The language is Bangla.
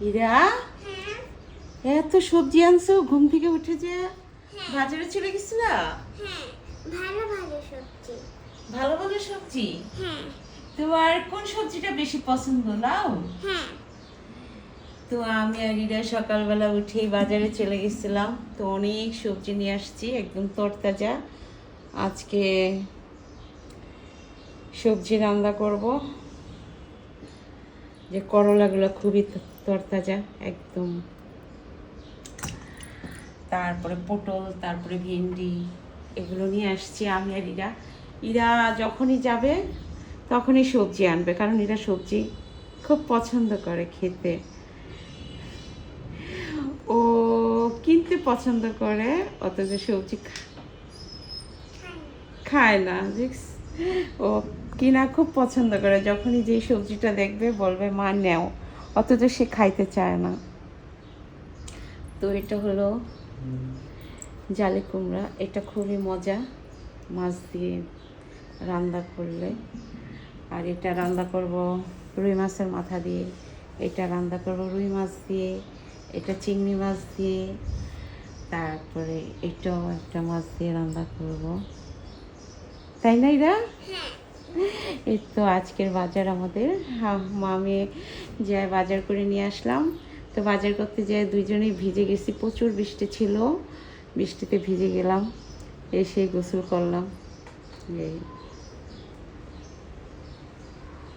ইরা, এত সবজি আনছো, ঘুম থেকে উঠে যে বাজারে চলে গেছিলা? ভালো ভালো সবজি। ভালো ভালো সবজি। হ্যাঁ তোমার কোন সবজিটা বেশি পছন্দ লাউ? হ্যাঁ তো আমি আর ইরা সকালবেলা উঠেই বাজারে চলে গেছিলাম, তো অনেক সবজি নিয়ে আসছি একদম তরতাজা। আজকে সবজি রান্না করব, যে করলাগুলো খুবই তরতাজা একদম। তারপরে পটল, তারপরে ভেন্ডি, এগুলো নিয়ে আসছি আমি আর ইরা। ইরা যখনই যাবে তখনই সবজি আনবে, কারণ এরা সবজি খুব পছন্দ করে খেতে। ও কিনতে পছন্দ করে, অথচ সবজি খায় না। ও কিনা খুব পছন্দ করে, যখনই যে সবজিটা দেখবে বলবে মা নেও, অথচ সে খাইতে চায় না। তো এটা হলো জালি কুমড়া, এটা খুবই মজা মাছ দিয়ে রান্না করলে। আর এটা রান্না করব রুই মাছের মাথা দিয়ে, এটা রান্না করব রুই মাছ দিয়ে, এটা চিংড়ি মাছ দিয়ে, তারপরে এটাও একটা মাছ দিয়ে রান্না করব, তাই না এরা? এই তো আজকের বাজার আমাদের। মামি যে বাজার করে নিয়ে আসলাম। তো বাজার করতে যেয়ে দুইজনেই ভিজে গেছি, প্রচুর বৃষ্টি ছিল, বৃষ্টিতে ভিজে গেলাম, এসে গোসল করলাম। এই